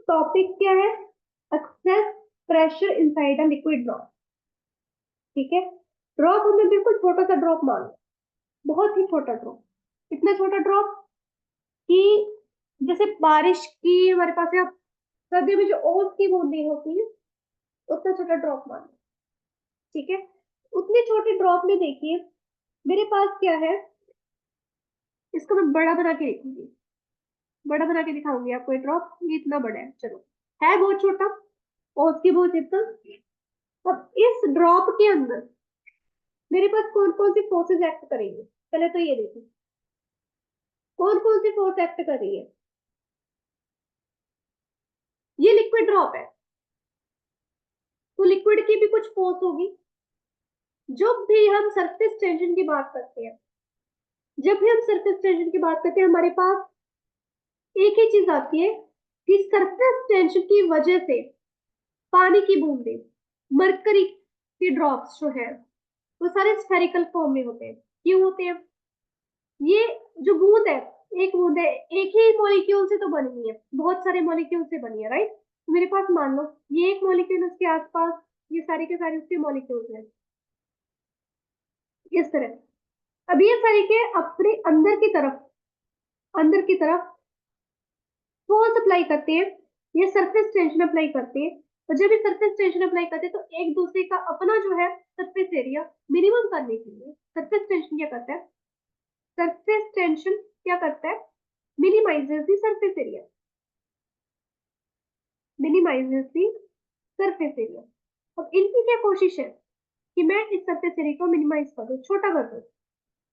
Topic क्या है? Excess pressure inside a liquid drop. ठीक है। ड्रॉप हमें बिल्कुल छोटा सा ड्रॉप मान लो, बहुत ही छोटा ड्रॉप। इतना छोटा ड्रॉप कि जैसे बारिश की हमारे पास यहाँ सर्दियों में जो ओस की बूंदी होती है, उतना छोटा ड्रॉप मान लो। ठीक है। उतने छोटे ड्रॉप में देखिए मेरे पास क्या है, इसको मैं बड़ा बना के लिखूंगी, बड़ा बना के दिखाऊंगी आपको। ये ड्रॉप ये इतना बड़ा है, चलो है बहुत छोटा, ओस की बूंद इतना। अब इस ड्रॉप के अंदर मेरे पास कौन कौन सी फोर्सेस एक्ट करेंगे, पहले तो ये देखो कौन कौन सी फोर्स एक्ट कर रही है। ये लिक्विड ड्रॉप है, तो लिक्विड की भी कुछ फोर्स होगी। जब भी हम सरफेस टेंशन की बात करते हैं, जब भी हम सरफेस टेंशन की बात करते हैं, हमारे पास एक ही चीज आती है कि सरफेस टेंशन की वजह से पानी की बूंदे, मरकरी की ड्रॉप्स जो है वो सारे स्फेरिकल फॉर्म में होते हैं। क्यों होते हैं? ये जो बूंद है, एक बूंद है, एक ही मॉलिक्यूल से तो बनी हुई है, बहुत सारे मॉलिक्यूल से बनी है, राइट? तो मेरे पास मान लो ये एक मॉलिक्यूल, उसके आसपास ये सारे के सारे उसके मॉलिक्यूल्स हैं, इस तरह। अब ये सारे के अपने अंदर की तरफ फोर्स अप्लाई करते हैं, ये सरफेस टेंशन अप्लाई करते हैं। और जब ये सरफेस टेंशन अप्लाई करते हैं तो एक दूसरे का अपना जो है सरफेस एरिया मिनिमम करने के लिए सरफेस टेंशन क्या करता है, सरफेस टेंशन क्या करता है, minimises the surface area, minimises the surface area. अब इनकी क्या कोशिश है कि मैं इस सरफेस एरिया को मिनिमाइज कर दूं, छोटा कर दूं।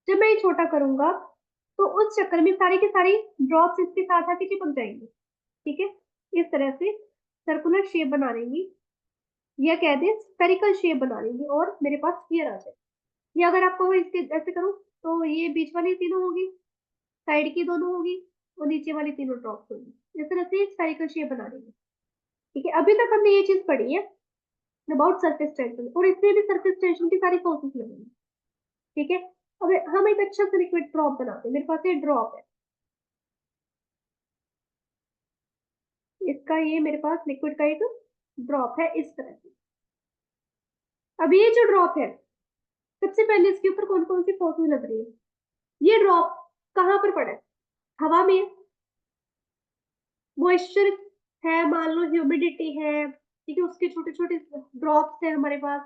जब मैं ये छोटा करूंगा तो उस चक्कर में सारी की सारी ड्रॉप्स इसके साथ आके चिपक जाएंगी। ठीक है। इस तरह से सर्कुलर शेप बना लेंगी, या कह दें स्फेरिकल शेप बना लेंगे, और मेरे पास स्फीयर आ जाए। या अगर आपको मैं इसके ऐसे करूं तो ये बीच वाली तीनों होगी, साइड की दोनों होगी, और नीचे वाली तीनों ड्रॉप होगी। इस तरह से स्फेरिकल शेप बना लेंगे। ठीक है। अभी तक हमने ये चीज पढ़ी है अबाउट सरफेस टेंशन, और इसमें भी सरफेस टेंशन की सारी फोर्सेस लगेंगी। ठीक है। अब हम एक अच्छा सा लिक्विड ड्रॉप बनाते हैं। मेरे पास ये ड्रॉप है, इसका ये मेरे पास लिक्विड का एक ड्रॉप है इस तरह से। अब ये जो ड्रॉप है, सबसे पहले इसके ऊपर कौन कौन सी फोर्सेस लग रही है। ये ड्रॉप कहाँ पर पड़ा है? हवा में। मॉइस्चर है, मान लो ह्यूमिडिटी है, ठीक है, उसके छोटे छोटे ड्रॉप्स है हमारे पास,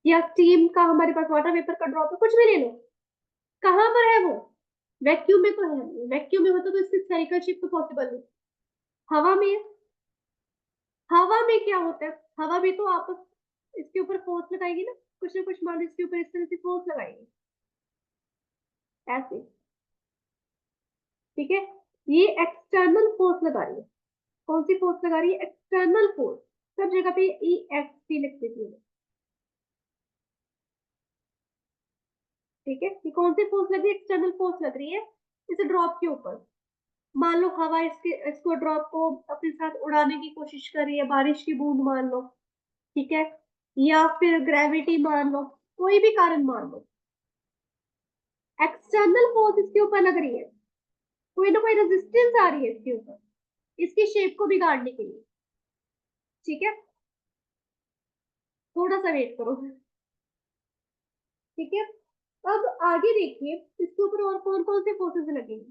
या स्टीम का हमारे पास वाटर वेपर का ड्रॉप है, कुछ भी ले लो। कहाँ पर है वो? वैक्यूम में तो है नहीं, वैक्यूम में होता तो इसकी स्फेरिकल शेप तो पॉसिबल नहीं। हवा में है। हवा में क्या होता है? हवा में तो आप इसके ऊपर फोर्स लगाएगी ना, कुछ ना कुछ मान लो इसके ऊपर इस तरह से फोर्स लगाएगी, ऐसे। ठीक है। ये एक्सटर्नल फोर्स लगा रही है। कौन सी फोर्स लगा रही है? External force. सब जगह पे ई एक्स टी लिख देती है। ठीक है। ये कौन सी फोर्स लग रही है? एक्सटर्नल फोर्स लग रही है इस ड्रॉप के ऊपर। मान लो हवा इसको ड्रॉप को अपने साथ उड़ाने की कोशिश कर रही है, बारिश की बूंद मान लो, ठीक है, या फिर ग्रेविटी मान लो, कोई भी कारण मान लो, एक्सटर्नल फोर्स इसके ऊपर लग रही है, कोई ना कोई रेजिस्टेंस आ रही है इसके ऊपर इसकी शेप को बिगाड़ने के लिए। ठीक है। थोड़ा सा वेट करो। ठीक है। अब आगे देखिए इसके ऊपर और कौन कौन से फोर्सेस लगेंगे।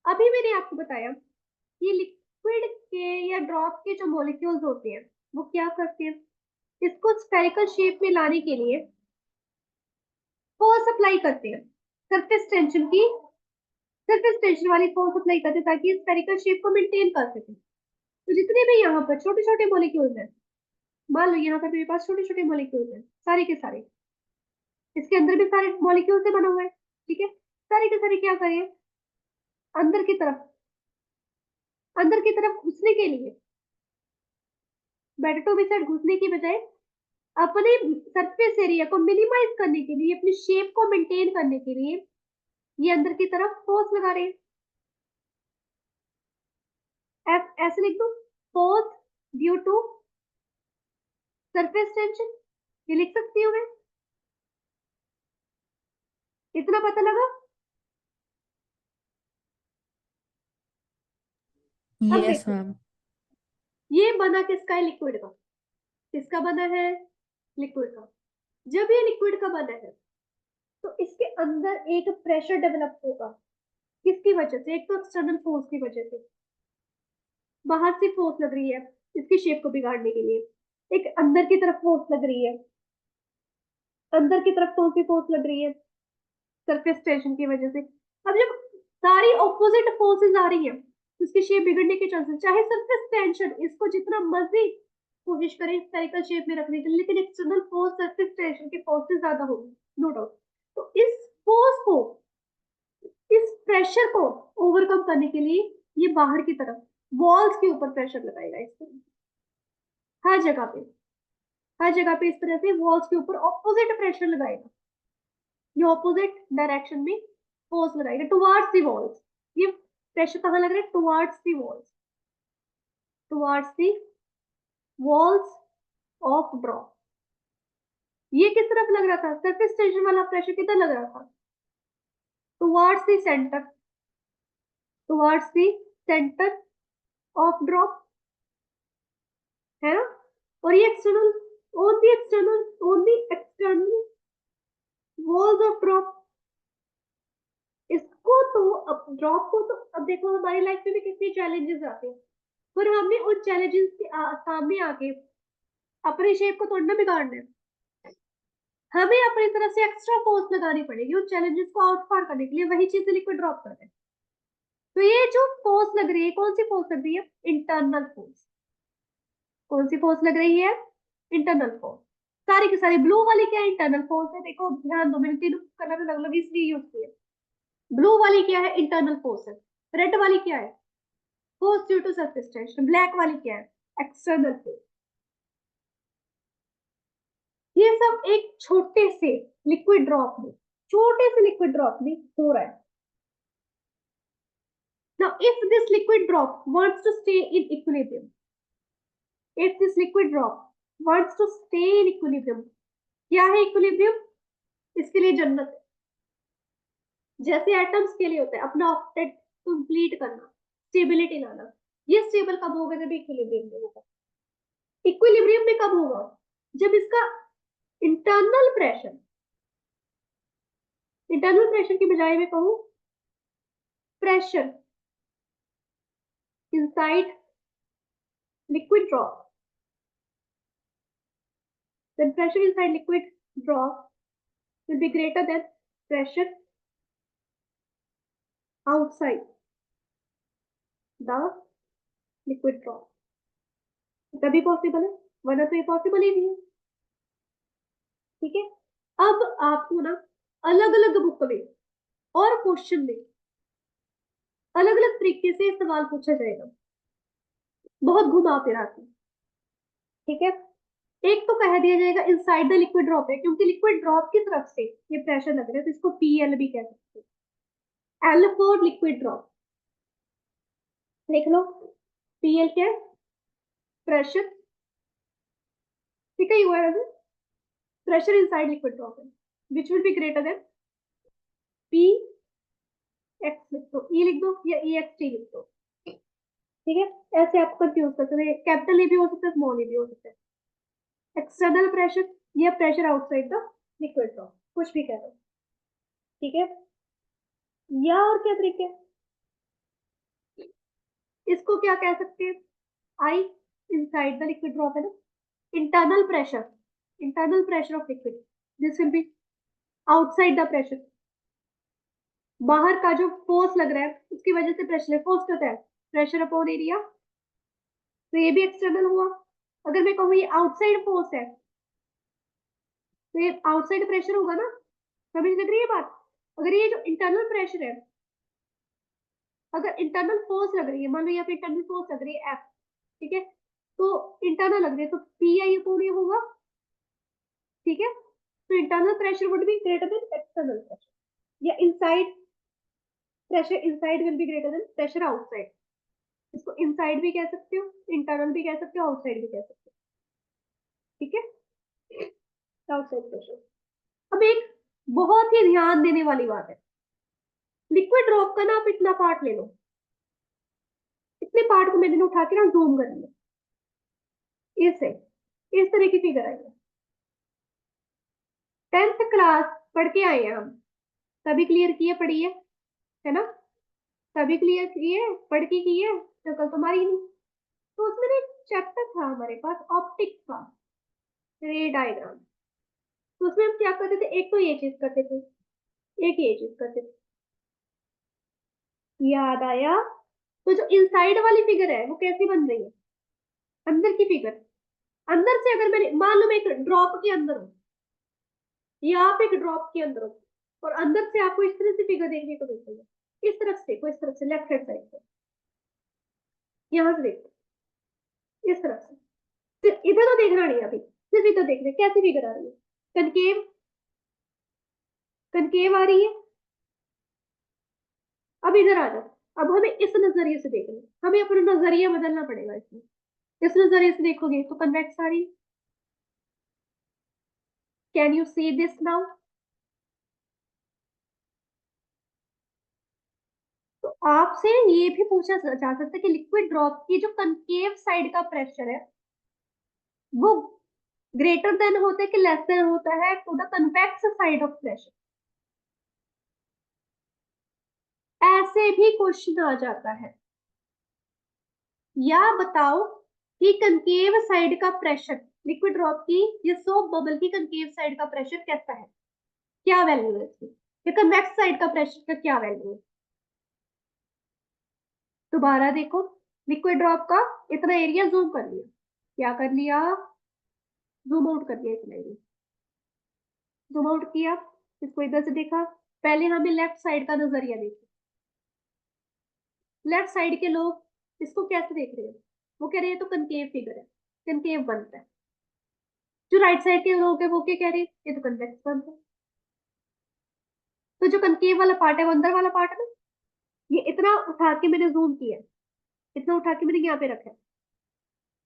अभी मैंने आपको बताया कि लिक्विड के या ड्रॉप के जो मॉलिक्यूल्स होते हैं वो क्या करते हैं, इसको स्फेरिकल शेप में लाने के लिए फोर्स अप्लाई करते हैं, सरफेस टेंशन की, सरफेस टेंशन वाली फोर्स अप्लाई करते हैं ताकि स्फेरिकल शेप को मेंटेन कर सके। तो जितने भी यहाँ पर छोटे छोटे मॉलिक्यूल्स हैं, मान लो यहाँ पर मेरे पास छोटे छोटे मॉलिक्यूल्स हैं, सारे के सारे, इसके अंदर भी सारे मॉलिक्यूल से बना हुआ है। ठीक है। सारे के सारे क्या करें, अंदर की तरफ, अंदर की तरफ घुसने के लिए, बेटर टू बी साइड घुसने की बजाय अपने सरफेस एरिया को मिनिमाइज करने के लिए, अपनी शेप को मेंटेन करने के लिए ये अंदर की तरफ फोर्स लगा रहे हैं। ऐसे लिख दो, force due to surface tension, ये लिख सकती हूँ मैं। इतना पता लगा। अब यस देखो, मैम। ये बना किसका है? लिक्विड का। किसका बना है? लिक्विड का। जब ये लिक्विड का बना है तो इसके अंदर एक प्रेशर डेवलप होगा। किसकी वजह से? एक तो एक्सटर्नल फोर्स की वजह से, बाहर से फोर्स लग रही है इसकी शेप को बिगाड़ने के लिए। एक अंदर की तरफ फोर्स लग रही है। अंदर की तरफ कौन सी फोर्स लग रही है? सरफेस टेंशन की वजह से। अब जब सारी ऑपोजिट फोर्सेस आ रही है तो इसकी शेप बिगड़ने के चांसेस, चाहे सरफेस टेंशन इसको जितना मर्जी कोशिश करें स्फेरिकल शेप में रखने के लिए, लेकिन एक्सटर्नल फोर्स सरफेस टेंशन की फोर्स से ज्यादा होगी, नो डाउट। तो इस फोर्स को, इस प्रेशर को ओवरकम करने के लिए ये बाहर की तरफ वॉल्स के ऊपर प्रेशर लगाएगा इस तरह, हर जगह पे, हर जगह पे इस तरह से वॉल्स के ऊपर ऑपोजिट प्रेशर लगाएगा। ये ऑपोजिट डायरेक्शन में फोर्स लगाएगा टुवार्ड्स दी वॉल्स। ये प्रेशर कहाँ लग रहा है? Towards the walls, towards the walls of drop. ये किस तरफ लग रहा था? सरफेस टेंशन वाला प्रेशर किधर लग रहा था? Towards the centre, towards the centre of drop, है ना? और ये external, only external walls of drop. इसको तो अब ड्रॉप को तो अब देखो हमारी लाइफ में भी कितने चैलेंजेस आते हैं, पर हमने उन चैलेंजेस के सामने आके अपनी शेप को तोड़ना बिगाड़ना है। हमें अपनी तरफ से एक्स्ट्रा फोर्स लगानी पड़ेगी उन चैलेंजेस को आउट पार करने के लिए, वही चीज लिक्विड ड्रॉप कर रहे हैं। तो ये जो फोर्स लग रही है, कौन सी फोर्स लग रही है? Internal force. कौन सी फोर्स लग रही है? Internal force. सारी की सारी ब्लू वाली क्या है? इंटरनल फोर्स है। देखो ध्यान दो, मैंने तीनों कलर अलग अलग इसलिए यूज किए। ब्लू वाली क्या है? इंटरनल फोर्स है। रेड वाली क्या है? Force due to surface tension. Black वाली क्या है? External force. ये सब एक छोटे से लिक्विड ड्रॉप में, छोटे से लिक्विड ड्रॉप में हो रहा है। Now, if this liquid drop wants to stay in equilibrium, if this liquid drop wants to stay in equilibrium, क्या है equilibrium? इसके लिए जन्नत है। जैसे एटम्स के लिए होता है अपना ऑक्टेट कंप्लीट करना, स्टेबिलिटी लाना। ये स्टेबल कब होगा? जब इक्विलिब्रियम में होगा। इक्विलिब्रियम में कब होगा? जब इसका इंटरनल प्रेशर, इंटरनल प्रेशर की बजाय मैं कहूं pressure inside liquid drop, then pressure inside liquid drop will be greater than pressure outside the liquid drop। तभी पॉसिबल है, वरना तो ये पॉसिबल ही नहीं है। ठीक है, अब आपको ना अलग अलग बुक में और क्वेश्चन में अलग अलग तरीके से सवाल पूछा जाएगा, बहुत घुमा फिरा के। ठीक है, एक तो कह दिया जाएगा इनसाइड द लिक्विड ड्रॉप है, क्योंकि लिक्विड ड्रॉप की तरफ से ये प्रेशर लग रहा है तो इसको पीएल भी कह सकते हैं, एल फॉर लिक्विड ड्रॉप। देख लो पीएल क्या है? प्रेशर। ठीक है, you are pressure inside liquid drop है, which will be greater than P x लिख दो, E लिख दो या E x T लिख दो। ठीक है, ऐसे आप कंफ्यूज कर सकते हैं, कैपिटल ए भी हो सकता है, स्मॉल ए भी हो सकता है। एक्सटर्नल प्रेशर या pressure outside the liquid drop, कुछ भी कह दो। ठीक है, या और क्या तरीके? इसको क्या कह सकते हैं? आई इनसाइड द लिक्विड ड्रॉप है ना, internal pressure, internal pressure of liquid, this will be outside the pressure. बाहर का जो फोर्स लग रहा है उसकी वजह से प्रेशर, फोर्स क्या होता है? प्रेशर अपॉन एरिया, तो ये भी एक्सटर्नल हुआ। अगर मैं कहूँ ये आउटसाइड फोर्स है तो ये आउटसाइड प्रेशर होगा ना, समझ लग रही है बात? अगर ये जो इंटरनल प्रेशर है, अगर इंटरनल फोर्स लग रही है, मान लो यहाँ पे इंटरनल फोर्स लग रही है एफ, ठीक है, तो इंटरनल लग रही है तो पी आई अपॉन ये होगा। ठीक है, तो internal pressure would be greater than external pressure, या inside pressure inside will be greater than pressure outside. इसको इनसाइड भी कह सकते हो, इंटरनल भी कह सकते हो, आउटसाइड भी कह सकते हो। ठीक है, आउटसाइड प्रेशर। अब एक बहुत ही ध्यान देने वाली बात है, लिक्विड ड्रॉप का ना आप इतना पार्ट ले लो, इतने पार्ट को मैंने उठा के ना जूम कर लिया। इसे इस तरह की फिगर आई है। 10th क्लास पढ़ के आए हैं हम, सभी क्लियर किए पढ़िए, है ना, सभी क्लियर किए पढ़ के किए, शक्ल तुम्हारी नहीं। तो उसमें ना एक चैप्टर था हमारे पास ऑप्टिक्स का, रे डायग्राम। तो उसमें हम क्या करते थे, एक तो ये चीज करते थे, एक ये चीज करते थे, याद आया। तो जो इनसाइड वाली फिगर है वो कैसी बन रही है, अंदर की फिगर। अंदर से अगर मैंने मान लो मैं एक ड्रॉप के अंदर हूँ, या आप एक ड्रॉप के अंदर हो, और अंदर से आपको इस तरह से फिगर देखने को मिलती है, इस तरफ से, कोई इस तरफ से, लेफ्ट हैंड साइड से, यहाँ से देखो, इस तरफ से। सिर्फ इधर तो देखना नहीं है अभी, सिर्फ इधर देखना कैसी फिगर आ रही है, कनकेव, कनकेव आ रही है। अब इधर आ जाओ, अब हमें इस नजरिए से देखना है, हमें अपना नजरिया बदलना पड़ेगा इसमें। इस नजरिए से देखोगे तो कन्वेक्स आ रही। Can you see this now? तो आपसे ये भी पूछा जा सकता है कि लिक्विड ड्रॉप की जो कनकेव साइड का प्रेशर है वो ग्रेटर देन होता है कि लेस देन होता है to the convex side of pressure. ऐसे भी क्वेश्चन आ जाता है। या बताओ कि कनकेव साइड का प्रेशर लिक्विड ड्रॉप की या सोप बबल की कनकेव साइड का प्रेशर कैसा है, क्या वैल्यू है इसकी, या कन्वेक्स साइड का प्रेशर का क्या वैल्यू है। दोबारा देखो, लिक्विड ड्रॉप का इतना एरिया जूम कर लिया, क्या कर लिया, जूम आउट कर लिया, इतना एरिया जूम आउट किया, इसको इधर से देखा। पहले हमें लेफ्ट साइड का नजरिया देखा, लेफ्ट साइड के लोग इसको कैसे देख रहे हैं, वो कह रहे हैं तो कनकेव फिगर है, कनकेव बनता है। जो राइट साइड के लोग है वो क्या कह रहे हैं, ये तो कन्वेक्स बनता है। तो जो कनकेव वाला पार्ट है वो अंदर वाला पार्ट है ना, ये इतना उठा के मैंने जूम किया है, इतना उठा के मैंने यहाँ पे रखा है,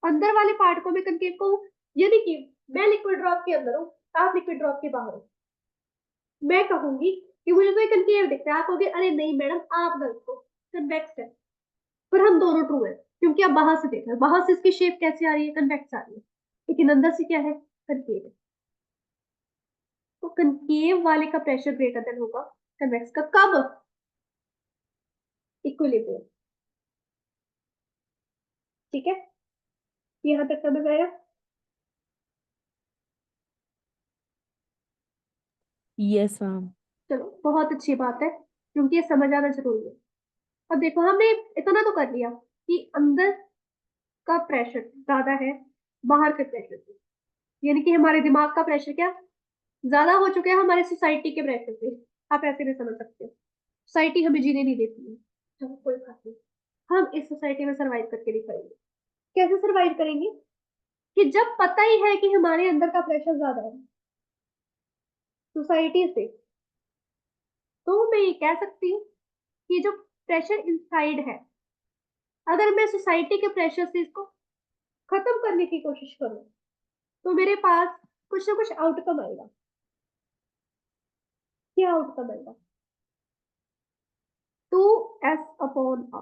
अंदर वाले पार्ट को मैं कनकेव को, यानी कि मैं लिक्विड ड्रॉप के अंदर हूँ, आप लिक्विड ड्रॉप के बाहर हो। मैं कहूंगी कि मुझे तो ये कनकेव दिखता है, आप कहोगे अरे नहीं मैडम आप गलत हो, कन्वेक्स है। पर हम दोनों ट्रू है, क्योंकि आप बाहर से देख रहे हो, बाहर से इसकी शेप कैसे आ रही है, कन्वेक्स आ रही है, लेकिन अंदर से क्या है, कनकेव है। तो कनकेव वाले का प्रेशर ग्रेटर देन होगा कन्वेक्स का, कब, इक्विलिब्रियम। ठीक है, यहाँ तक समझ आया। Yes ma'am. चलो बहुत अच्छी बात है, क्योंकि ये समझ आना जरूरी है। अब देखो हमने इतना तो कर लिया कि अंदर का प्रेशर ज्यादा है बाहर के प्रेशर से, यानी कि हमारे दिमाग का प्रेशर क्या ज्यादा हो चुका है हमारे सोसाइटी के प्रेशर से। आप ऐसे भी समझ सकते हो, सोसाइटी हमें जीने नहीं देती है, चलो कोई बात नहीं, हम इस सोसाइटी में सरवाइव करके दिखाएंगे। कैसे सरवाइव करेंगे, कि जब पता ही है कि हमारे अंदर का प्रेशर ज्यादा है सोसाइटी से, तो मैं ये कह सकती हूँ कि जो प्रेशर इनसाइड है, अगर मैं सोसाइटी के प्रेशर से इसको खत्म करने की कोशिश करूं तो मेरे पास कुछ ना कुछ आउटकम आएगा। क्या आउटकम आएगा, 2s/r।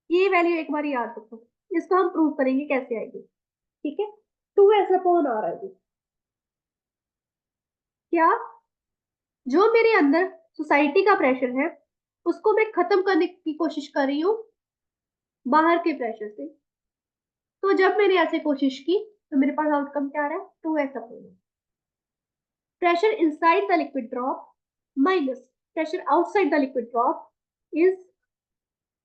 ये वैल्यू एक बार याद रखो, इसको हम प्रूव करेंगे कैसे आएगी। ठीक है, 2s/r आएगी। क्या, जो मेरे अंदर सोसाइटी का प्रेशर है उसको मैं खत्म करने की कोशिश कर रही हूँ बाहर के प्रेशर से। तो जब मैंने ऐसे कोशिश की तो मेरे पास आउटकम क्या आ रहा है, 2s/r। Pressure inside the liquid drop minus pressure outside the liquid drop is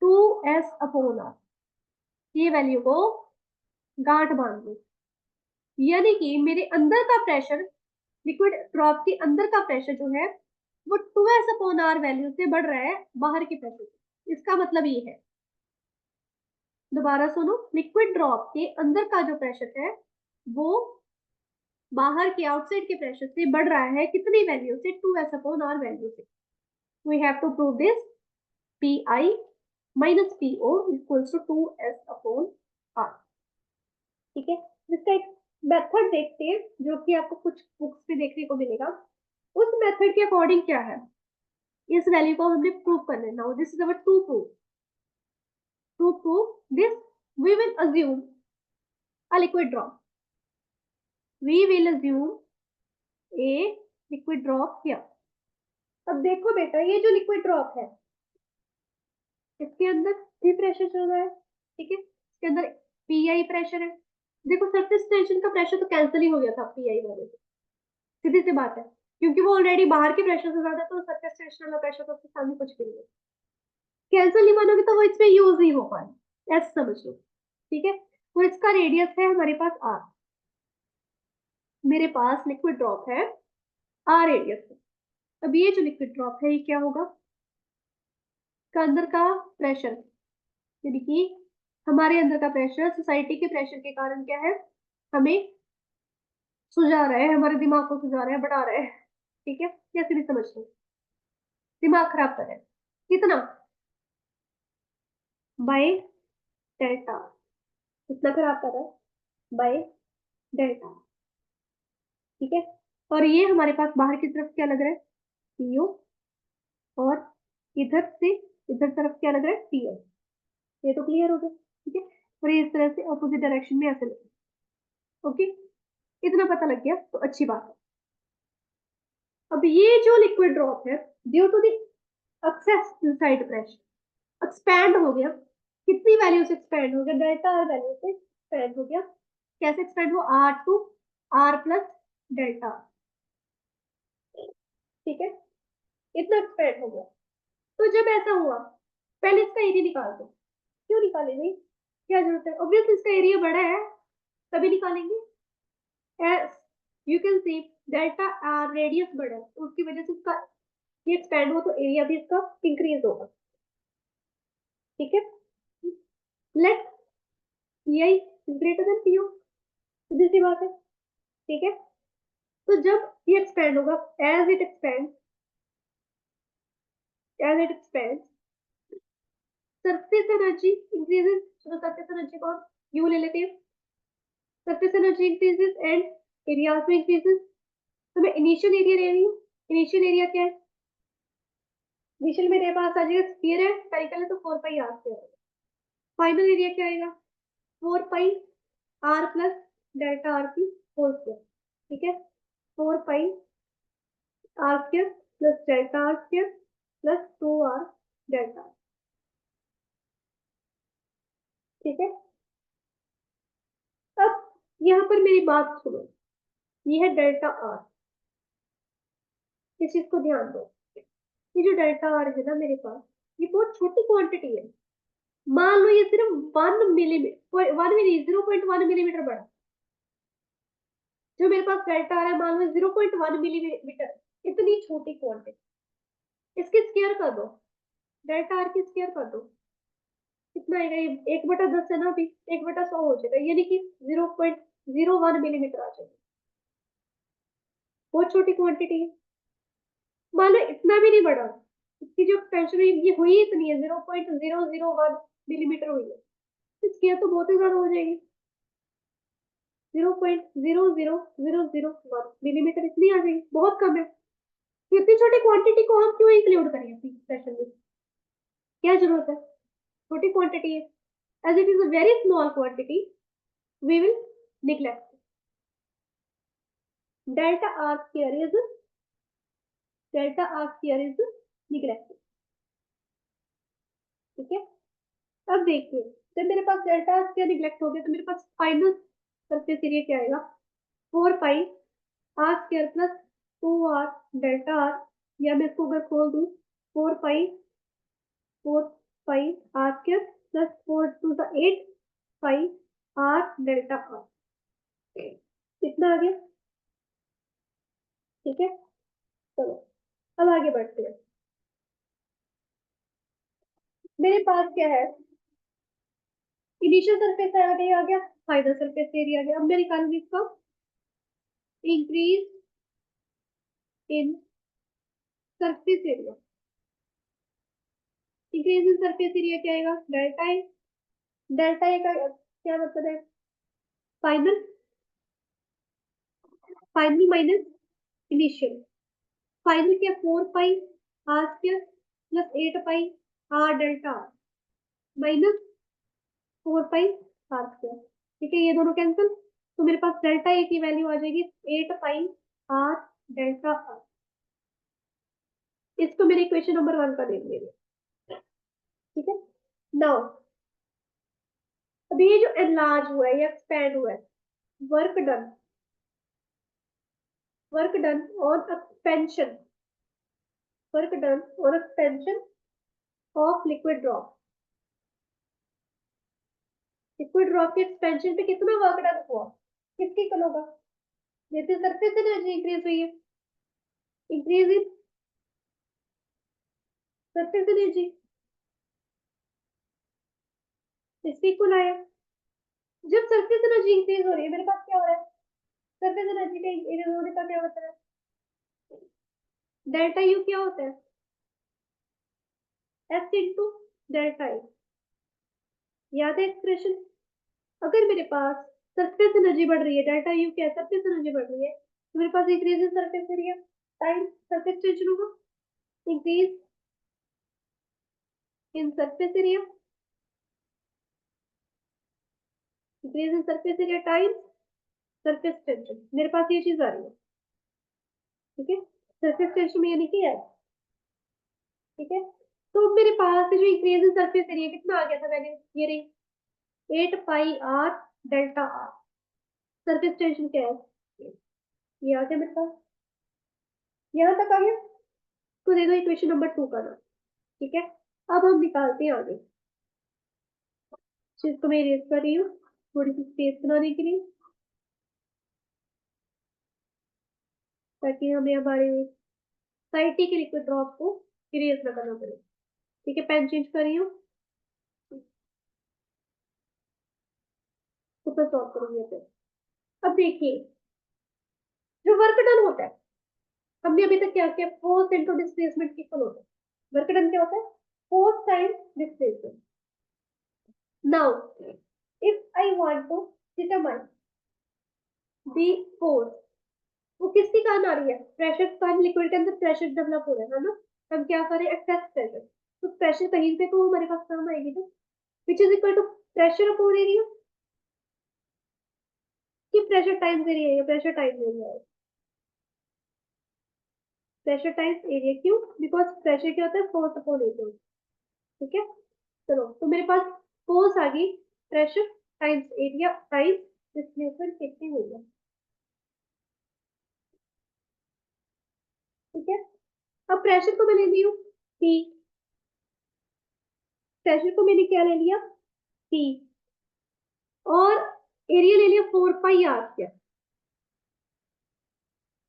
2s/r। ये वैल्यू को गांठ बांध दो, यानी कि मेरे अंदर का प्रेशर, लिक्विड ड्रॉप के अंदर का प्रेशर जो है वो 2s/r वैल्यू से बढ़ रहा है बाहर के प्रेशर से। इसका मतलब ये है, दोबारा सुनो, लिक्विड ड्रॉप के अंदर का जो प्रेशर है वो बाहर के आउटसाइड के प्रेशर से बढ़ रहा है, कितनी वैल्यू से, 2s/r वैल्यू से। We have to prove this, Pi minus Po equals to 2s/r। ठीक है, इसका एक मेथड देखते हैं जो कि आपको कुछ बुक्स में देखने को मिलेगा। उस मेथड के अकॉर्डिंग क्या है, इस वैल्यू को हमने प्रूव करना है। Now this is our to prove, to prove this we will assume a liquid drop. We will assume a liquid drop here. अब देखो बेटा, ये जो लिक्विड ड्रॉप है इसके अंदर भी प्रेशर चल रहा है, ठीक है, इसके अंदर पीआई प्रेशर है। देखो सरफेस टेंशन का प्रेशर तो कैंसिल ही हो गया था पीआई वाले से, सीधी सी बात है, क्योंकि वो ऑलरेडी बाहर के प्रेशर से ज्यादा, तो सरफेस टेंशन वाला प्रेशर तो उसके सामने कुछ भी नहीं है। कैंसिल नहीं मानोगे तो वो इसमें यूज नहीं हो पाए, ऐसा समझ लो, ठीक है। तो इसका रेडियस है हमारे पास आर, मेरे पास लिक्विड ड्रॉप है, आर रेडियस है। अब ये जो लिक्विड ड्रॉप है ये क्या होगा, का अंदर का प्रेशर, यानी कि हमारे अंदर का प्रेशर सोसाइटी के प्रेशर के कारण क्या है, हमें सुझा रहा है, हमारे दिमाग को सुझा रहा है, बढ़ा रहा है, ठीक है, कैसे भी समझ लो, दिमाग खराब कर रहा है। कितना, बाय डेल्टा, कितना खराब कर रहा है, बाय डेल्टा, ठीक है। और ये हमारे पास बाहर की तरफ क्या लग रहा है, पीओ, और इधर से इधर तरफ क्या लग रहा है, पीएस। ये तो क्लियर हो गया, ठीक है। और ये इस तरह से ऑपोजिट डायरेक्शन में ऐसे लगे, ओके, इतना पता लग गया तो अच्छी बात है। अब ये जो लिक्विड ड्रॉप है, due to the excess inside pressure expand हो गया, कितनी वैल्यू से एक्सपैंड हो गया, डेल्टा आर वैल्यू से एक्सपैंड हो गया। कैसे एक्सपैंड हुआ, r to r plus delta, ठीक है, इतना एक्सपैंड हो गया। तो जब ऐसा हुआ, पहले इसका एरिया निकाल दो। क्यों निकाले भाई, क्या जरूरत है, ऑब्वियसली इसका एरिया बड़ा है तभी निकालेंगे। As you can see delta r radius बड़ा है, तो उसकी वजह से इसका ये एक्सपैंड हो, तो एरिया भी इसका इंक्रीज होगा, ठीक है। Let P I is greater than P O, सीधी सी बात है, ठीक है। तो जब ये एक्सपैंड होगा, as it expand, as it expand, surface energy increases. चलो सरफेस एनर्जी को यू ले लेते हैं, surface energy increases and area also increases. तो मैं इनिशियल एरिया ले रही हूँ, इनिशियल एरिया क्या है, इनिशियल मेरे पास आ जाएगा, स्फीयर है, स्फेरिकल है, तो 4 pi r square. Final area क्या आएगा, 4 pi r plus delta r की होल स्क्वायर, ठीक है, 4 pi r square plus delta r square plus 2 r delta, ठीक है। अब यहाँ पर मेरी बात सुनो, ये है डेल्टा आर, इस चीज को ध्यान दो। ये जो डेल्टा आर है ना मेरे पास, ये बहुत छोटी क्वांटिटी है। मान लो ये सिर्फ 1 मिलीमीटर, 0.1 मिलीमीटर बड़ा, जो मेरे पास डेल्टा आर है मान लो 0.1 मिलीमीटर, इतनी छोटी क्वांटिटी, इसकी स्क्वायर कर दो, डेल्टा आर की स्क्वायर कर दो, कितना आएगा, ये 1/10 है ना, अभी 1/100 हो जाएगा, यानी कि 0.01 मिलीमीटर आ जाएगा, बहुत छोटी क्वांटिटी है। मान लो इतना भी नहीं बढ़ा, इसकी जो एक्सपेंशन ये हुई इतनी है, 0.001 मिलीमीटर हुई है, स्क्वायर तो बहुत ही ज्यादा हो जाएगी, 0.00001 मिलीमीटर, इतनी आ जाएगी, बहुत कम है। तो इतनी छोटी क्वांटिटी को हम क्यों इंक्लूड करें अपनी सेशन में, क्या जरूरत है, छोटी क्वांटिटी है, as it is a very small quantity we will neglect delta r square is neglected, ठीक है। अब देखिए, जब मेरे पास डेल्टा आर स्क्वायर निगलेक्ट हो गया तो मेरे पास फाइनल सरफेस एरिया क्या आएगा, 4 pi r square plus 2 r delta r, या मैं इसको अगर खोल दूं, 4 pi 4 pi r square plus 4 to the 8 pi r delta r, कितना आ गया, ठीक है। चलो अब आगे बढ़ते हैं, मेरे पास क्या है, इनिशियल सरफेस एरिया आ गया, फाइनल सरफेस एरिया आ गया। अब मैं निकालूंगी इसका increase in surface area, increase in surface area क्या आएगा, डेल्टा ए, डेल्टा ए का क्या मतलब है, final, final minus initial, final क्या, 4 pi r square plus 8 pi r delta r minus 4 pi r square, ठीक है, ये दोनों कैंसिल, तो मेरे पास डेल्टा ए की वैल्यू आ जाएगी 8 पाई आर डेल्टा आर। इसको मेरे इक्वेशन नंबर 1 का नेम ले लिया। ठीक है, नाउ अब ये जो एनलार्ज हुआ है या एक्सपैंड हुआ है, work done, work done on expansion, work done on expansion of liquid drop, liquid drop के एक्सपेंशन पे कितना वर्क डन हुआ, किसकी इक्वल होगा, जैसे सरफेस एनर्जी इंक्रीज हुई है, इंक्रीज इन सरफेस एनर्जी, इसकी इक्वल आया। जब सरफेस एनर्जी इंक्रीज हो रही है मेरे पास क्या हो रहा है, सरफेस एनर्जी का इंक्रीज होने का क्या होता है, डेल्टा यू क्या होता है, एस इंटू डेल्टा ए, याद है एक्सप्रेशन। अगर मेरे पास सरफेस एनर्जी बढ़ रही है, डेल्टा यू क्या है, सरफेस एनर्जी बढ़ रही है, तो मेरे पास increase in surface area time surface tension होगा, increase in surface area, increase in surface area time surface tension, मेरे पास ये चीज आ रही है। ठीक है, सरफेस टेंशन में यानी कि है। ठीक है, तो मेरे पास जो इंक्रीज इन सरफेस एरिया कितना आ गया था वैल्यू, ये रही 8 pi r delta r. Surface tension क्या है, ये आ गया मेरे पास, यहाँ तक आ गया। तो दे दो इक्वेशन नंबर 2 का नाम। ठीक है, अब हम निकालते हैं आगे, जिसको मैं इरेज कर रही हूँ थोड़ी सी स्पेस बनाने के लिए, ताकि हमें हमारे साइटी के लिक्विड ड्रॉप को इरेज ना करना पड़े। ठीक है, पेन चेंज कर रही हूँ, ऊपर सॉल्व करूंगी फिर। अब देखिए, जो वर्क डन होता है, हमने अभी तक क्या किया, फोर्स इंटू डिस्प्लेसमेंट इक्वल होता है। वर्क डन क्या होता है, force times displacement. Now if I want to determine the force, वो किसके कारण आ रही है, प्रेशर के कारण, लिक्विड के अंदर प्रेशर डेवलप हो रहा है ना, हम क्या करें, एक्सेस प्रेशर, तो प्रेशर कहीं पे तो हमारे पास काम आएगी ना, which is equal to pressure upon area, कि प्रेशर टाइम्स एरिया है, प्रेशर टाइम्स एरिया है, प्रेशर टाइम्स एरिया, क्यों, बिकॉज प्रेशर क्या होता है, फोर्स अपॉन एरिया। ठीक है, चलो, तो मेरे पास फोर्स आ गई, pressure times area times displacement कितनी हुई है। ठीक है, अब प्रेशर को मैं ले ली हूँ P, प्रेशर को मैंने क्या ले लिया P, और एरिया ले लिया 4 पाई आर स्क्वायर।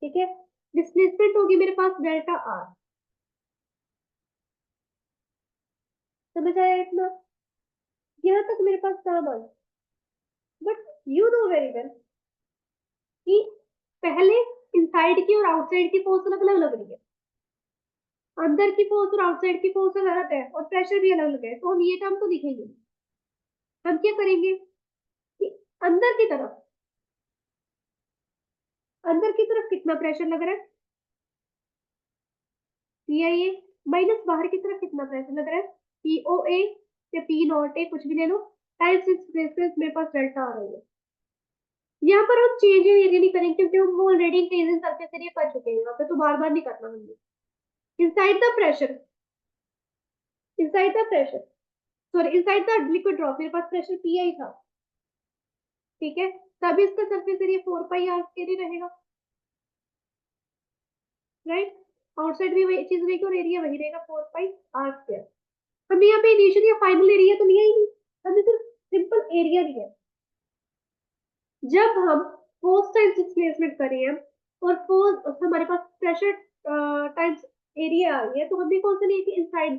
ठीक है, डिस्प्लेसमेंट होगी मेरे पास डेल्टा आर। समझ आया इतना, यहाँ तक मेरे पास काम आया। But you know very well कि पहले इनसाइड की और आउटसाइड की फोर्स अलग अलग लग रही है, अंदर की फोर्स और आउटसाइड की फोर्स अलग है, और प्रेशर भी अलग अलग है, तो हम ये टर्म तो लिखेंगे। हम क्या करेंगे कि अंदर की तरफ, अंदर की तरफ कितना प्रेशर लग रहा है, पी आई ए, माइनस बाहर की तरफ कितना प्रेशर लग रहा है, पी ओ ए या पी नॉट ए, कुछ भी ले लो, टाइम्स डिस्प्लेसमेंट मेरे पास डेल्टा आ रही है। यहाँ पर हम चेंज इन एरिया नहीं करेंगे, क्योंकि हम already increase in surface area कर चुके हैं, यहाँ पे तो बार बार नहीं करना हमने। Inside the pressure, inside the pressure, sorry inside the liquid drop, मेरे पास प्रेशर पी आई था। ठीक है, तभी इसका surface area 4 pi r square रहेगा, राइट, आउटसाइड भी वही चीज रहेगी और एरिया वही रहेगा 4 पाई आर स्क्वायर। हमने यहाँ पे इनिशियल या फाइनल एरिया तो लिया ही नहीं, हमने सिर्फ सिंपल एरिया लिया। जब हम फोर्स टाइम्स डिस्प्लेसमेंट करें और फोर्स हमारे पास प्रेशर टाइम्स एरिया आ रही है, तो हमने कौन सा लिया कि inside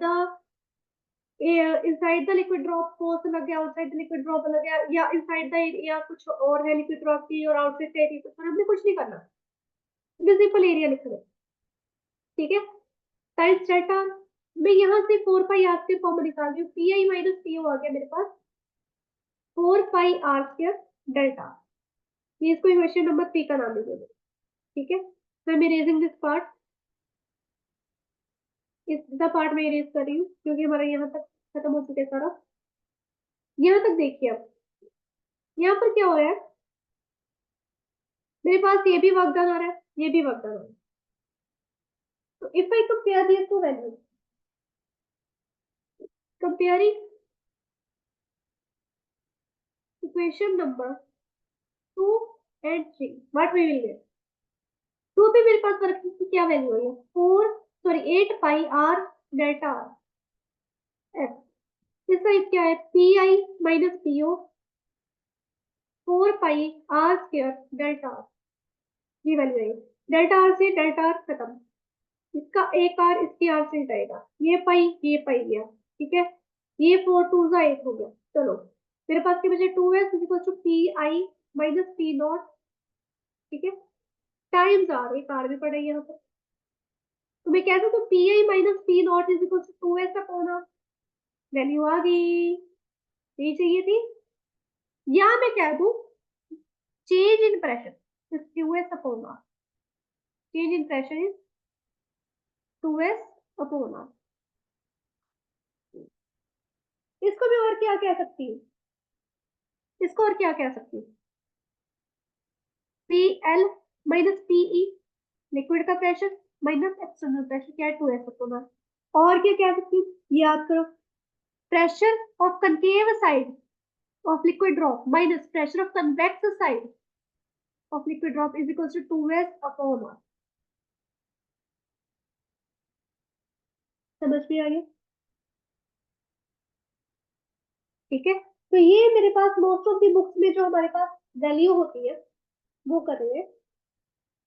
the liquid drop force अलग है, आउटसाइड द लिक्विड ड्रॉप अलग है, या इनसाइड द एरिया कुछ और है लिक्विड ड्रॉप की और आउटसाइड द एरिया कुछ और, हमने कुछ नहीं करना, हमने सिंपल एरिया लिख रहे हैं। ठीक है, टाइम्स डेल्टा, मैं यहाँ से 4 पाई आर स्क्वायर फॉर्म निकाल रही हूँ, पी आई माइनस पी ओ आ गया मेरे पास 4 पाई आर स्क्वायर डेल्टा, ये इसको इक्वेशन नंबर 3 का नाम दे दो। ठीक है, so I'm erasing this part, इस द पार्ट में इरेज कर रही हूँ, क्योंकि हमारा यहाँ तक खत्म हो चुका है सारा। यहाँ तक देखिए, अब यहाँ पर क्या हो रहा है, मेरे पास ये भी वर्क डन आ रहा है, ये भी वर्क डन आ रहा है। तो if I compare these two values, comparing equation number 2 and 3, what we will get? 2 पे मेरे पास वर्क की क्या वैल्यू है, 8 pi r delta r F. इस साइड क्या है, पी आई minus P o 4 pi r square delta r, ये value है। डेल्टा आर से डेल्टा आर खत्म, इसका एक आर इसकी आर से जाएगा, ये पाई गया, ठीक है। ये 4 टू जा 8 हो गया। चलो मेरे पास के बचे 2s equal to P I minus P naught, ठीक है, टाइम्स आर, एक आर भी पड़ा है यहाँ पर। तो मैं कह सकती हूँ P I minus P naught is equal to 2s upon r, value आ गई, यही चाहिए थी। या मैं कह दूं change in pressure is 2s upon r, change in pressure is 2s upon r. इसको मैं और क्या कह सकती हूँ, इसको और क्या कह सकती हूँ, p l minus p e, liquid का प्रेशर माइनस एक्सटर्नल प्रेशर, क्या है 2s अपॉन आर। और क्या कह सकती हूँ, याद करो, pressure of concave side of liquid drop minus pressure of convex side of liquid drop is equals to 2s upon r। समझ में आ गया, ठीक है। तो ये मेरे पास मोस्ट ऑफ दी बुक्स में जो हमारे पास वैल्यू होती है वो कर रहे हैं।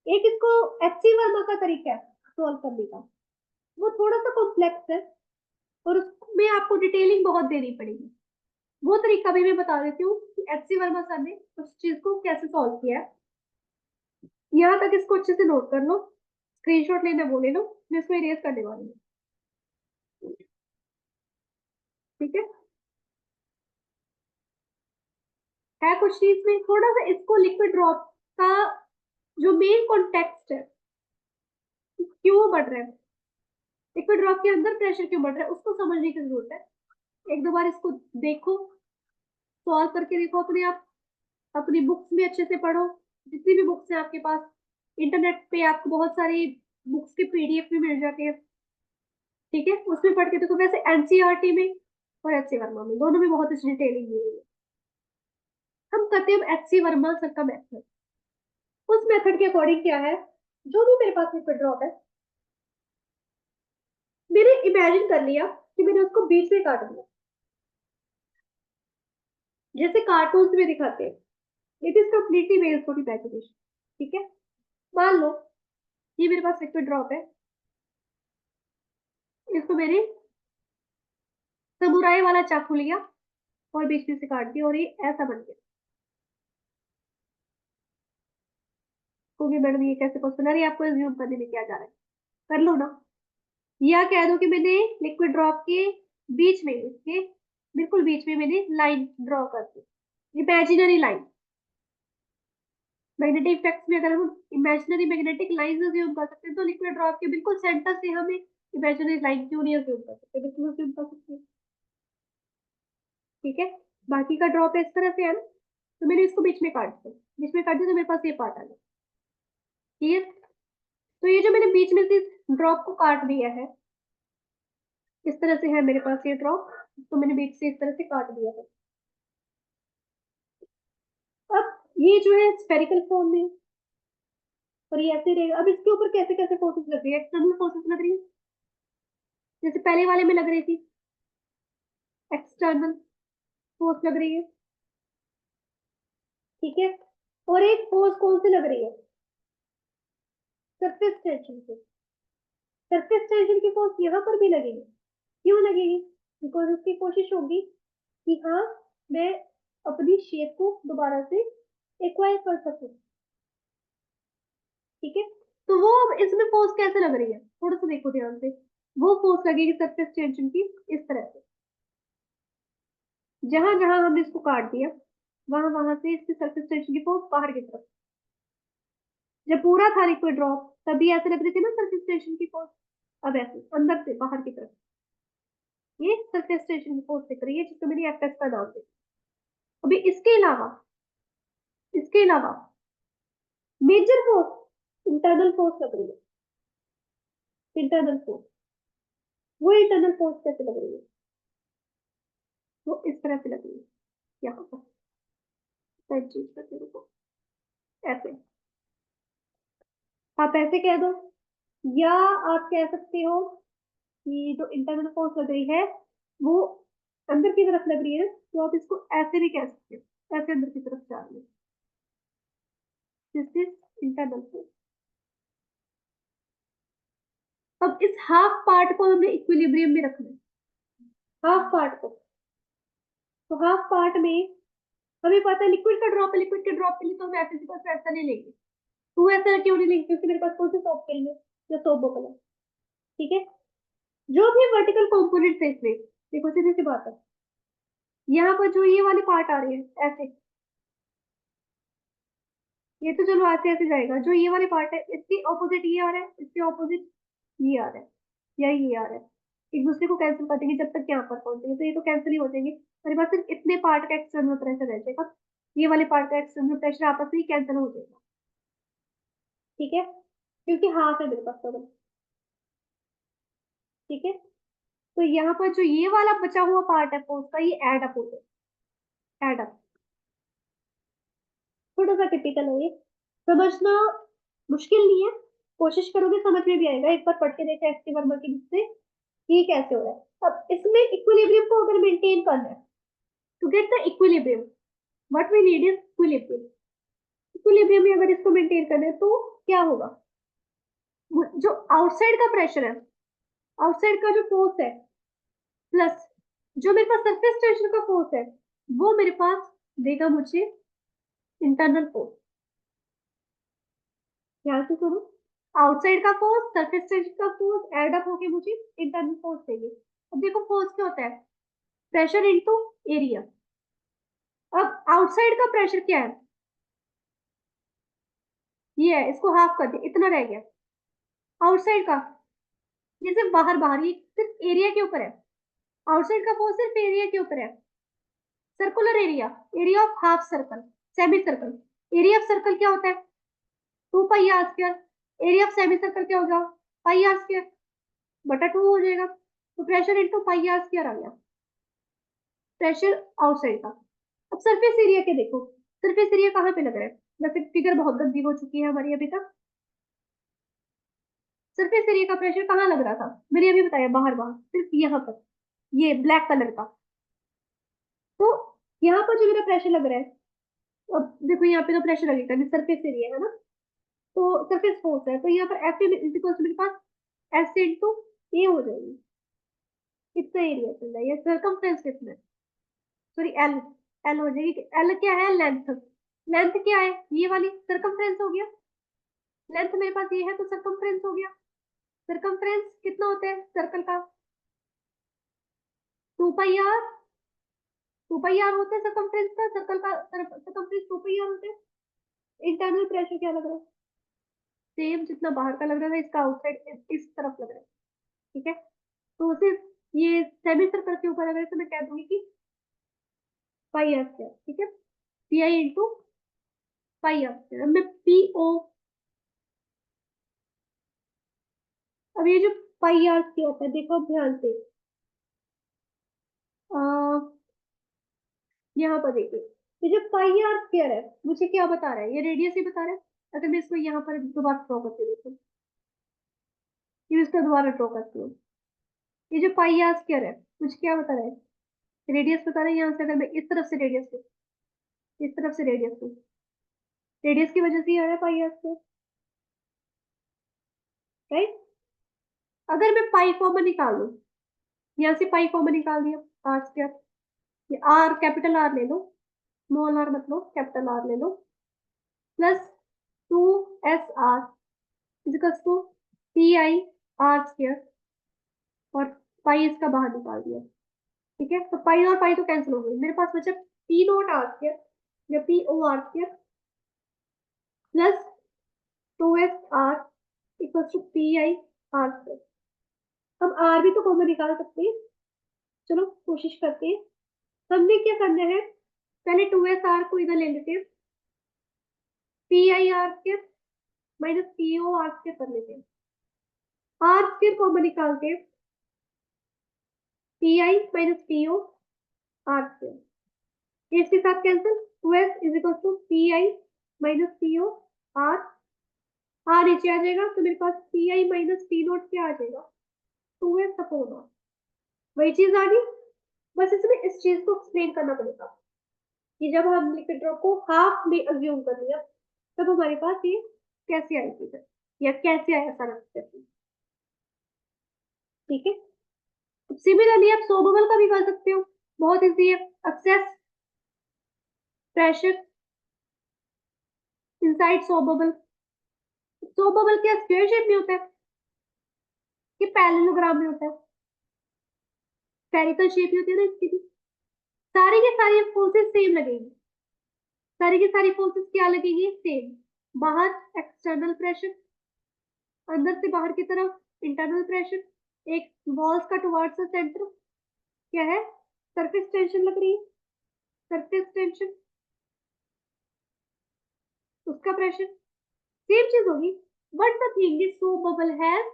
एक इसको एचसी वर्मा का तरीका है सॉल्व करने का, वो थोड़ा सा कॉम्प्लेक्स है और उसमें आपको डिटेलिंग बहुत देनी पड़ेगी। वो तरीका भी मैं बता देती हूँ कि एचसी वर्मा सर ने उस चीज को कैसे सॉल्व किया है। यहाँ तक इसको अच्छे से नोट कर लो, स्क्रीनशॉट लेना बोले लो, मैं इसको इरेज करने वाली हूँ, ठीक है कुछ चीज में थोड़ा सा इसको लिक्विड ड्रॉप का जो मेन कॉन्टेक्स्ट है, क्यों बढ़ रहा है, लिक्विड ड्रॉप के अंदर प्रेशर क्यों बढ़ रहा है, उसको समझने की जरूरत है। एक दो बार इसको देखो, सॉल्व करके देखो अपने आप, अपनी बुक्स में अच्छे से पढ़ो, जितनी भी बुक्स हैं आपके पास, इंटरनेट पे आपको बहुत सारी बुक्स के पीडीएफ भी मिल जाते हैं, ठीक है, उसमें पढ़ के देखो। वैसे एनसीईआरटी में और एचसी वर्मा में दोनों में बहुत अच्छी डिटेलिंग दी हुई है। हम करते हैं एचसी वर्मा सर का मेथड। उस मेथड के अकॉर्डिंग क्या है, जो भी मेरे पास लिक्विड ड्रॉप है, मैंने इमेजिन कर लिया कि मैंने उसको बीच में काट दिया, जैसे कार्टून में दिखाते हैं। It is completely based on imagination, ठीक है। मान लो ये मेरे पास लिक्विड ड्रॉप है, इसको मैंने समुराई वाला चाकू लिया और बीच में से काट दिया और ये ऐसा बन गया। क्योंकि मैडम ये कैसे पॉसिबल है, आपको एज्यूम करने में क्या जा रहा है, कर लो ना। या कह दो कि मैंने लिक्विड ड्रॉप के बीच में, इसके बिल्कुल बीच में मैंने लाइन ड्रॉ कर दी, इमेजिनरी लाइन। मैग्नेटिक इफेक्ट्स में अगर हम इमेजिनरी मैग्नेटिक लाइन अज्यूम कर सकते हैं, तो लिक्विड ड्रॉप के बिल्कुल सेंटर से हम एक इमेजिनरी लाइन क्यों नहीं अज्यूम कर सकते, बिल्कुल अज्यूम कर सकते हैं, ठीक है। बाकी का ड्रॉप इस तरह से है ना, तो मैंने इसको बीच में काट दिया, बीच में काट दिया तो मेरे पास ये पार्ट आ गया, ठीक है। तो ये जो मैंने बीच में से ड्रॉप को काट दिया है, इस तरह से है मेरे पास ये ड्रॉप, तो मैंने बीच से इस तरह से काट दिया है। अब ये जो है स्फेरिकल फॉर्म में, और ये ऐसे रहेगा। अब इसके ऊपर कैसे कैसे फोर्सेस लग रही है, एक्सटर्नल फोर्सेस लग रही है, जैसे पहले वाले में लग रही थी, एक्सटर्नल फोर्स लग रही है, ठीक है। और एक फोर्स कौन सी लग रही है, सरफेस टेंशन से। सरफेस टेंशन की फोर्स यहाँ पर भी लगेगी, क्यों लगेगी, बिकॉज उसकी कोशिश होगी कि हाँ मैं अपनी शेप को दोबारा से एक्वायर कर सकूं, ठीक है। तो वो इसमें फोर्स कैसे लग रही है, थोड़ा सा देखो ध्यान से। वो फोर्स लगेगी सरफेस टेंशन की इस तरह से, जहां जहां हमने इसको काट दिया वहां वहां से इसकी सरफेस टेंशन की फोर्स बाहर की तरफ। जब पूरा था लिक्विड ड्रॉप तभी ऐसे लग रही थी ना सरफेस टेंशन की फोर्स, अब ऐसे अंदर से बाहर की तरफ ये सरफेस टेंशन की फोर्स दिख रही है, जिसको मैंने एफ एस का नाम दिया। अभी इसके अलावा इसके अलावा मेजर फोर्स इंटरनल फोर्स लग रही है, इंटरनल फोर्स। वो इंटरनल फोर्स कैसे लग रही है? वो इस तरह से लग रही है, यहाँ पर साइड चेंज करके रुको, ऐसे। आप ऐसे कह दो, या आप कह सकते हो कि जो इंटरनल फोर्स लग रही है वो अंदर की तरफ लग रही है, तो आप इसको ऐसे भी कह सकते हो, ऐसे अंदर की तरफ जा रही है। This is internal force. अब इस हाफ पार्ट को हमें इक्विलिब्रियम में रखना है, हाफ पार्ट को। तो हाफ पार्ट में हमें पता है लिक्विड का ड्रॉप है, लिक्विड के ड्रॉप के लिए तो हम ऐसे सिर्फ ऐसा नहीं लेंगे। टू ऐसा क्यों नहीं लेंगे? क्योंकि मेरे पास कौन सी सोप क्रीम है, या सोप बबल है, ठीक है। जो भी वर्टिकल कंपोनेंट है इसमें, देखो सीधी सी बात है, यहाँ पर जो ये वाले पार्ट आ रहे हैं ऐसे, ये तो चलो ऐसे ऐसे जाएगा। जो ये वाले पार्ट है इसके ऑपोजिट ये आ रहा है, इसके ऑपोजिट ये आ रहा है, या ये आ रहा है। एक दूसरे को कैंसिल कर देंगे जब तक यहाँ पर पहुंचेंगे, तो ये तो कैंसिल ही हो जाएंगे। मेरे पास सिर्फ इतने पार्ट का एक्सटर्नल प्रेशर रह जाएगा, ये वाले पार्ट का एक्सटर्नल प्रेशर आपस में ही कैंसिल हो जाएगा, ठीक है, क्योंकि हाफ है मेरे पास टोटल, ठीक है। तो यहाँ पर जो ये वाला बचा हुआ पार्ट है फोर्स का, ये एड अप हो जाए, एड अप। थोड़ा सा टिपिकल है ये, समझना मुश्किल नहीं है, कोशिश करोगे समझ में भी आएगा। एक बार पढ़ के देखा एसटी वर्मा की बुक से ये कैसे हो रहा है। अब इसमें इक्विलिब्रियम को अगर मेंटेन करना है, to get the equilibrium what we need is equilibrium. Equilibrium में अगर इसको मेंटेन करना है तो क्या होगा? जो आउटसाइड का प्रेशर है, आउटसाइड का जो फोर्स है, प्लस जो मेरे पास सरफेस टेंशन का फोर्स है, वो मेरे पास देगा मुझे इंटरनल फोर्स। ध्यान से सुनो, आउटसाइड का फोर्स, सरफेस टेंशन का फोर्स एड अप होके मुझे इंटरनल फोर्स देंगे। अब देखो फोर्स क्या होता है, प्रेशर इनटू एरिया। अब आउटसाइड का प्रेशर क्या है, ये है, इसको हाफ कर दिया, इतना रह गया। आउटसाइड का, ये सिर्फ बाहर बाहर, ये सिर्फ एरिया के ऊपर है। आउटसाइड का फोर्स सिर्फ एरिया के ऊपर है, circular area, area of half circle, semi circle. Area of circle क्या होता है? 2 पाई r square. Area of semi circle क्या होगा? पाई r स्क्वायर बटा 2 हो जाएगा। तो pressure into pi r square आ गया, प्रेशर आउटसाइड का। अब सरफेस एरिया के देखो, सरफेस एरिया कहाँ पे लग रहा है? वैसे फिगर बहुत गंदी हो चुकी है हमारी अभी तक। सरफेस एरिया का प्रेशर कहाँ लग रहा था? मैंने अभी बताया, बाहर बाहर, सिर्फ यहाँ पर, ये ब्लैक कलर का। तो यहाँ पर जो मेरा प्रेशर लग रहा है, अब देखो यहाँ पे तो प्रेशर लगेगा नहीं, सरफेस एरिया है ना, तो सरफेस फोर्स है, तो यहाँ पर एफ मेरे पास एस इंटू ए हो जाएगी। कितना एरिया चल रहा है, ये सर्कमफ्रेंस कितना है, सॉरी एल, एल हो जाएगी। एल क्या है? लेंथ। लेंथ क्या है? ये वाली सर्कमफ्रेंस हो गया। लेंथ मेरे पास ये है तो सर्कमफ्रेंस हो गया। सर्कमफ्रेंस कितना होता है सर्कल का? 2 पाई r, 2 पाई r होता है सर्कमफ्रेंस का, सर्कल का सर्कमफ्रेंस 2 पाई r होता है। इंटरनल प्रेशर क्या लग रहा है? सेम जितना बाहर का लग रहा था, इसका आउटसाइड इस तरफ लग रहा है, ठीक है। तो सिर्फ ये सेमी सर्कल के ऊपर अगर तो मैं कह दूंगी कि पाई r स्क्वायर, ठीक है, पी आई इंटू पाई r स्क्वायर। मैं पी ओ, अब ये जो पाई r स्क्वायर होता है, देखो अब ध्यान से, यहाँ पर देखिए, ये जो पाई r स्क्वायर है मुझे क्या बता रहा है? ये रेडियस ही बता रहा है। अगर मैं इसको यहाँ पर दोबारा ड्रॉ करती हूँ, देखो ये इसको दोबारा ड्रॉ करती हूँ, ये जो पाई r स्क्वायर है मुझे क्या बता रहा है? रेडियस बता रहा है। यहाँ से अगर मैं इस तरफ से रेडियस लूँ, इस तरफ से रेडियस लूँ, रेडियस की वजह से ही आ रहा है पाई r स्क्वायर, राइट। अगर मैं पाई कॉमन निकाल लूँ, यहाँ से पाई कॉमन निकाल दिया, r स्क्वायर, ये आर, कैपिटल आर ले लो, स्मॉल आर मत लो, कैपिटल आर ले लो, plus 2 SR equals to PI r square, और पाई इसका बाहर निकाल दिया, ठीक है। तो पाई और पाई तो कैंसिल हो गई, मेरे पास बचा P0 r स्क्वायर या PO r square plus 2SR equals to PI r square. हम आर भी तो कॉमन निकाल सकते हैं, चलो कोशिश करते हैं। हमने क्या करना है, पहले 2SR को इधर ले लेते हैं, P I r square minus P O r square कर लेते हैं। आर स्क्वायर कॉमन निकालते हैं, पी आई minus P O r square, इसके साथ cancel, 2s is equal to P I minus P O r, r नीचे आ जाएगा तो मेरे पास पी आई माइनस पी नोट क्या आ जाएगा, 2s अपॉन आर। वही चीज आ गई, बस इसमें इस चीज को एक्सप्लेन करना पड़ेगा कि जब हम लिक्विड ड्रॉप को हाफ में अज्यूम कर लिया तब हमारे पास ये कैसे आई चीज है या कैसे आया सारा स्टेप। ठीक है, सिमिलरली आप सोबबल का भी कर सकते हो, बहुत इजी है। एक्सेस प्रेशर इनसाइड सोबबल, सोबबल क्या स्क्वायर शेप में होता है कि पैरेललोग्राम में होता है, स्फेरिकल शेप में होती है ना इसकी भी। सारी की सारी फोर्सेस सेम लगेगी, सारी की सारी फोर्सेस क्या लगेगी, सेम। बाहर एक्सटर्नल प्रेशर, अंदर से बाहर की तरफ इंटरनल प्रेशर, एक वॉल्स का टुवर्ड्स द सेंटर क्या है, सरफेस टेंशन लग रही है, सरफेस टेंशन, उसका प्रेशर सेम चीज होगी। But the thing is soap bubble has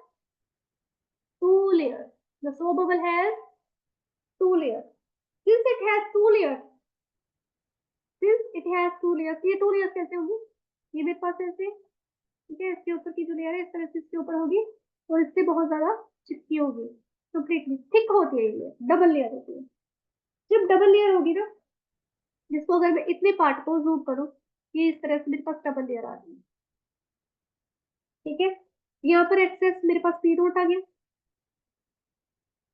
two layer, the soap bubble has two layer, since it has two layer, since it has two layers, ये two layers कैसे होंगी, ये मेरे पास ऐसे, ठीक है, इसके ऊपर की जो लेयर है इस तरह से इसके ऊपर होगी और इससे बहुत ज्यादा चिपकी होगी, कंप्लीटली थिक होती है, ये डबल लेयर होती है। जब डबल लेयर होगी ना, जिसको अगर मैं इतने पार्ट को जूम करूं, ये इस तरह से मेरे पास डबल लेयर आ रही है। ठीक है, यहाँ पर एक्सेस मेरे पास पी नोट आ गया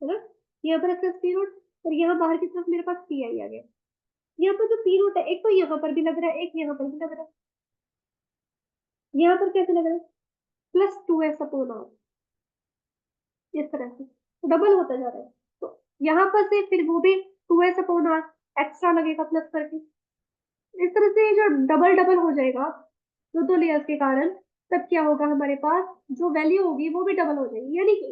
है ना, यहाँ पर एक्सेस पी नोट, और यहाँ बाहर की तरफ मेरे पास पी आई आ गया। यहाँ पर जो पी नोट है एक तो यहाँ पर भी लग रहा है, एक यहाँ पर भी लग रहा है, यहाँ पर कैसे लग रहा है, प्लस 2s अपॉन आर, इस तरह से डबल होता जा रहा है। तो यहाँ पर से फिर वो भी 2s अपॉन आर एक्स्ट्रा लगेगा प्लस करके, इस तरह से जो डबल डबल हो जाएगा दो लेयर्स के कारण, तब क्या होगा, हमारे पास जो वैल्यू होगी वो भी डबल हो जाएगी, यानी कि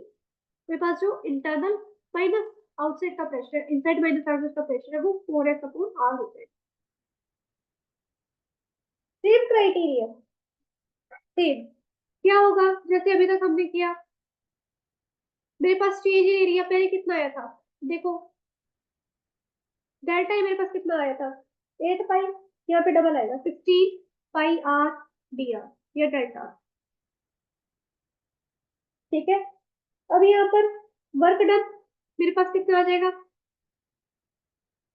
मेरे पास जो इंटरनल माइनस आउटसाइड का प्रेशर, इनसाइड माइनस आउटसाइड का प्रेशर है, वो 4s अपॉन आर हो जाएगा। सेम क्राइटेरिया, सेम क्या होगा जैसे अभी तक हमने किया। मेरे पास चेंज एरिया पहले कितना आया था, देखो डेल्टा मेरे पास कितना आया था, 8 पाई, यहाँ पे डबल आएगा 16 पाई आर डी आर, ये डेल्टा। ठीक है, अब यहाँ पर वर्क डन मेरे पास कितना आ जाएगा,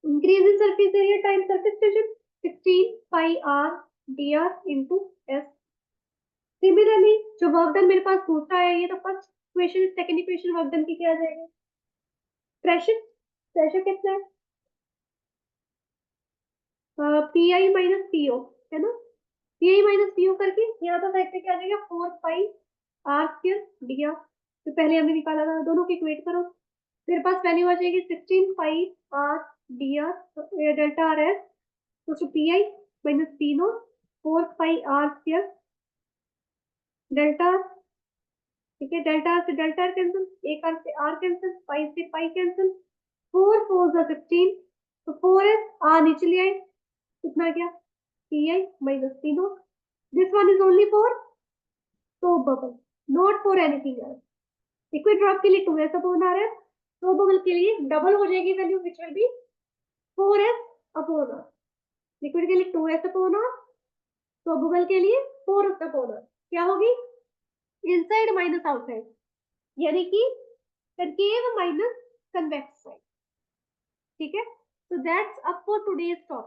increase in surface area time surface tension, 16 pi r d r into s. Similarly जो वर्क डन मेरे पास दूसरा है, ये तो first equation, second equation work done की क्या आ जाएगा, प्रेशर, प्रेशर कितना है, पी आई माइनस पी ओ, है ना, पी आई माइनस पी ओ करके यहाँ पर साइड पे क्या आ जाएगा, 4 pi r square d r, तो पहले हमने निकाला था, दोनों की इक्वेट करो, मेरे पास वैल्यू आ जाएगी 16 pi r d r delta r s, तो पी आई minus P naught 4 pi r square delta, ठीक है, डेल्टा आर से डेल्टा आर कैंसिल, एक आर से आर कैंसिल, पाई से पाई कैंसिल, 4 4 जा 16, तो 4s आर नीचे ले आए, कितना गया, p I minus P no, this one is only for soap bubble, not for anything else. Liquid drop के लिए 2s अपॉन आर है, सोप बबल के लिए डबल हो जाएगी value, which will be 4s upon r. Liquid के लिए 2s upon are, soap bubble के लिए 4s अपॉन आर, क्या होगी, इनसाइड माइनस आउटसाइड, यानी कि कनकेव माइनस कन्वेक्स साइड। ठीक है, so that's up for today's topic.